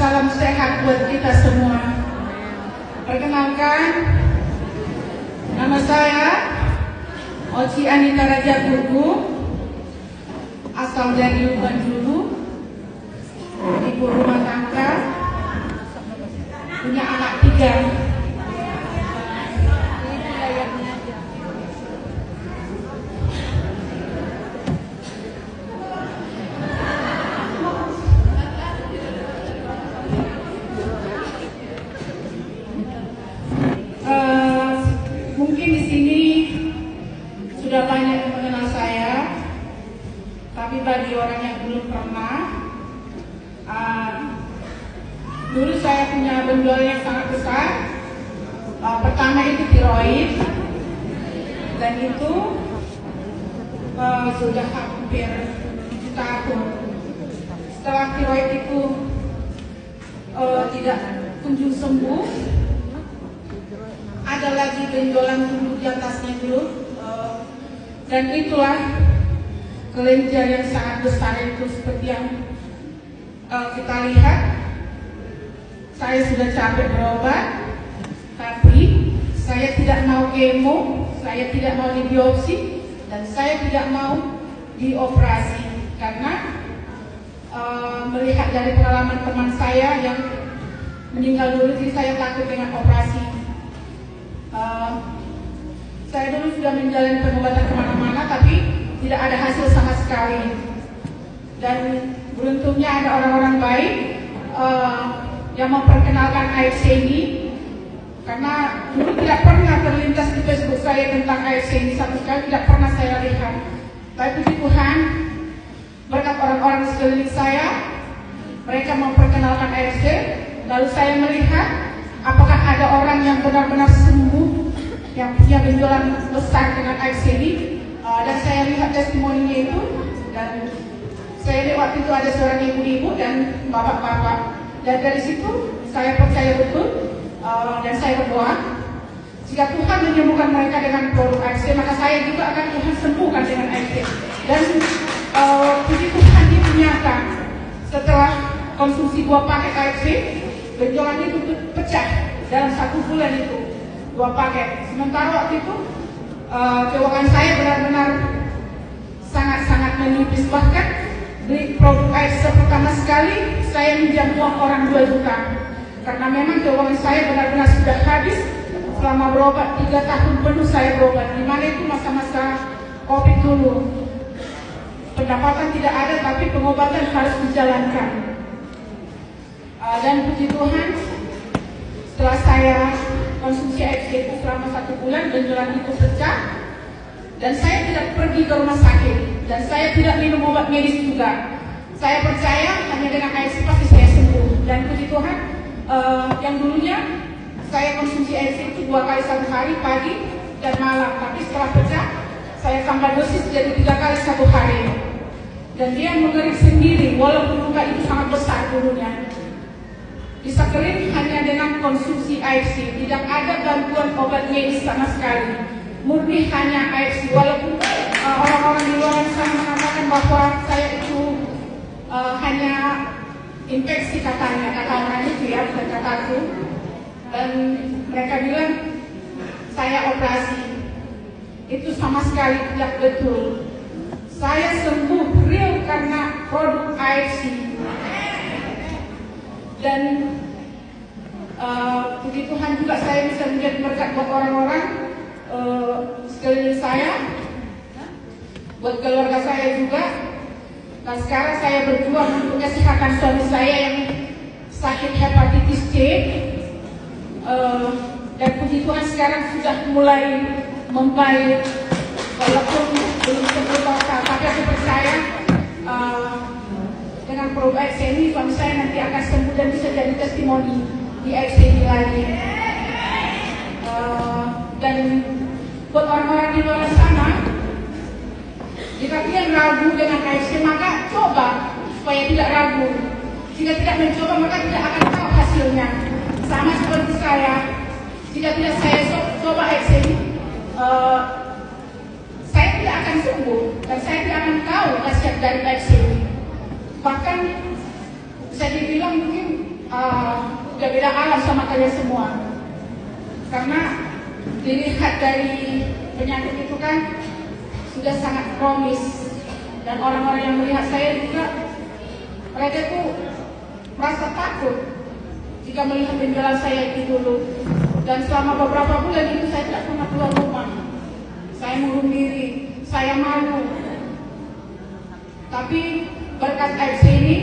salam sehat buat kita semua. Perkenalkan, nama saya Oci Anita Raja Gugu, asal dari Banjulu, ibu rumah tangga, punya anak 3. Mungkin di sini sudah banyak yang mengenal saya, tapi bagi orang yang belum pernah, dulu saya punya benjol yang sangat besar. Pertama itu tiroid, dan itu sudah hampir 7 tahun. Setelah tiroid itu tidak kunjung sembuh, ada lagi benjolan tumbuh di atasnya dulu, dan itulah kelenjar yang sangat besar itu seperti yang kita lihat. Saya sudah capek berobat, tapi saya tidak mau kemo, saya tidak mau dibiopsi, dan saya tidak mau dioperasi karena melihat dari pengalaman teman saya yang meninggal dulu, jadi saya takut dengan operasi. Saya dulu sudah menjalani pengobatan kemana-mana, tapi tidak ada hasil sama sekali. Dan beruntungnya ada orang-orang baik yang memperkenalkan AFC ini, karena dulu tidak pernah terlintas di Facebook saya tentang AFC ini, sama sekali tidak pernah saya lihat. Tapi puji Tuhan, berkat orang-orang di sekeliling saya, mereka memperkenalkan AFC, lalu saya melihat apakah ada orang yang benar-benar sembuh, yang punya benjolan besar dengan AFC ini, dan saya lihat testimoninya itu, dan saya lihat waktu itu ada seorang ibu-ibu dan bapak-bapak, dan dari situ saya percaya betul, dan saya berdoa, jika Tuhan menyembuhkan mereka dengan produk AFC, maka saya juga akan Tuhan sembuhkan dengan AFC. Dan puji Tuhan itu nyata, setelah konsumsi 2 paket AFC, benjolan itu pecah dalam 1 bulan itu 2 paket. Sementara waktu itu keuangan saya benar-benar sangat-sangat menipis. Bahkan beli produk AFC pertama sekali saya minjam uang orang 2 juta, karena memang keuangan saya benar-benar sudah habis selama berobat. 3 tahun penuh saya berobat, dimana itu masa-masa COVID dulu. Pendapatan tidak ada, tapi pengobatan harus dijalankan. Dan puji Tuhan, setelah saya konsumsi AFC itu selama 1 bulan, benjolan itu pecah, dan saya tidak pergi ke rumah sakit, dan saya tidak minum obat medis juga. Saya percaya hanya dengan AFC pasti saya sembuh. Dan puji Tuhan, yang dulunya saya konsumsi AFC itu 2 kali 1 hari, pagi dan malam, tapi setelah pecah saya tambah dosis jadi 3 kali 1 hari, dan dia mengering sendiri walaupun luka itu sangat besar dulunya. Bisa kering hanya dengan konsumsi AFC, tidak ada bantuan obat medis sama sekali, murni hanya AFC. Walaupun orang-orang di luar sana mengatakan bahwa saya itu hanya infeksi, katanya, kata orang itu ya, bukan kataku. Dan mereka bilang saya operasi, itu sama sekali tidak betul. Saya sembuh real karena produk AFC. Dan puji Tuhan juga saya bisa menjadi berkat buat orang-orang sekeliling saya, buat keluarga saya juga. Dan sekarang saya berjuang untuk kesehatan suami saya yang sakit hepatitis C, dan puji Tuhan sekarang sudah mulai membaik, walaupun belum sembuh total, tapi aku percaya dengan produk AFC ini suami saya nanti akan sembuh dan bisa jadi testimoni di AFC ini lagi. Dan buat orang-orang di luar sana, jika kalian ragu dengan AFC, maka coba supaya tidak ragu. Jika tidak mencoba, maka tidak akan tahu hasilnya. Sama seperti saya, jika tidak saya coba AFC ini, saya tidak akan sembuh dan saya tidak akan tahu khasiat dari AFC ini. Bahkan bisa dibilang mungkin udah beda alam sama kalian semua. Karena dilihat dari penyakit itu kan sudah sangat kronis, dan orang-orang yang melihat saya juga mereka itu merasa takut jika melihat penjualan saya itu dulu. Dan selama beberapa bulan itu saya tidak pernah keluar rumah. Saya mengurung diri, saya malu. Tapi berkat AFC ini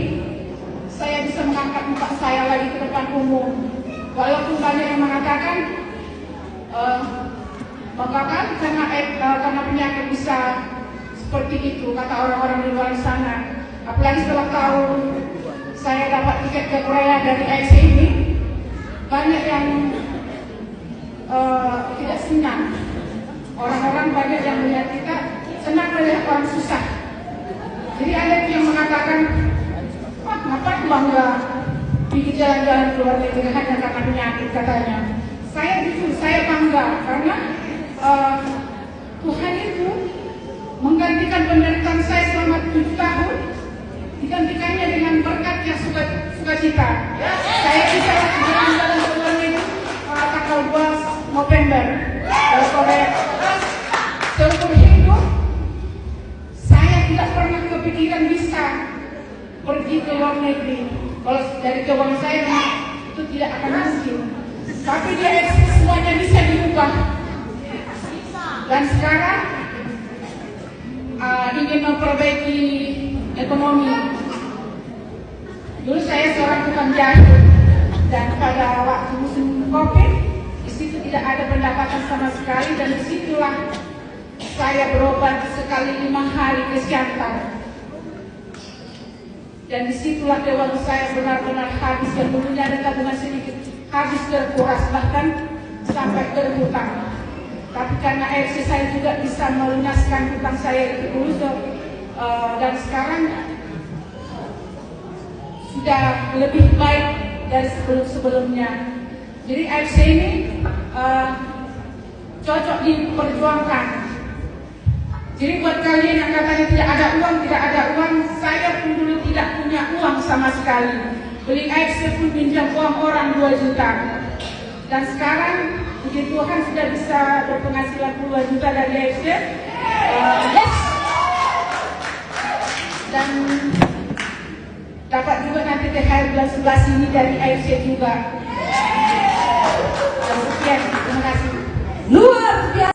saya bisa mengangkat muka saya lagi ke depan umum. Walaupun banyak yang mengatakan bahkan karena penyakit bisa seperti itu, kata orang-orang di luar sana. Apalagi setelah tahu saya dapat tiket ke Korea dari AFC ini, banyak yang tidak senang. Orang-orang banyak yang melihat kita senang melihat orang susah. Jadi ada yang mengatakan, ngapain bangga pergi jalan-jalan ke luar negeri hanya karena penyakit, katanya. Saya jujur, saya bangga karena Tuhan itu menggantikan penderitaan saya selama 7 tahun, digantikannya dengan berkat yang sukacita. Saya bisa jalan-jalan ke luar negeri tanggal 2 November ke Korea. Seumur hidup saya tidak pernah kepikiran bisa pergi ke luar negeri. Kalau dari keuangan saya itu tidak akan mungkin. Tapi dia semuanya bisa diubah. Dan sekarang ingin memperbaiki ekonomi. Dulu saya seorang tukang jahit, dan pada waktu musim COVID di situ tidak ada pendapatan sama sekali, dan disitulah saya berobat sekali 5 hari ke Siantar. Dan disitulah keuangan saya benar-benar habis, dan dulunya ada tabungan sedikit habis terkuras, bahkan sampai berhutang. Tapi karena AFC saya juga bisa melunaskan hutang saya itu dulu, dan sekarang sudah lebih baik dari sebelumnya. Jadi AFC ini cocok diperjuangkan. Jadi buat kalian yang katanya tidak ada uang, saya pun dulu tidak punya uang sama sekali. Beli AFC pun pinjam uang orang 2 juta. Dan sekarang puji Tuhan sudah bisa berpenghasilan puluhan juta dari AFC. Yes. Dan dapat juga nanti THR bulan 11 ini dari AFC juga. Sekian.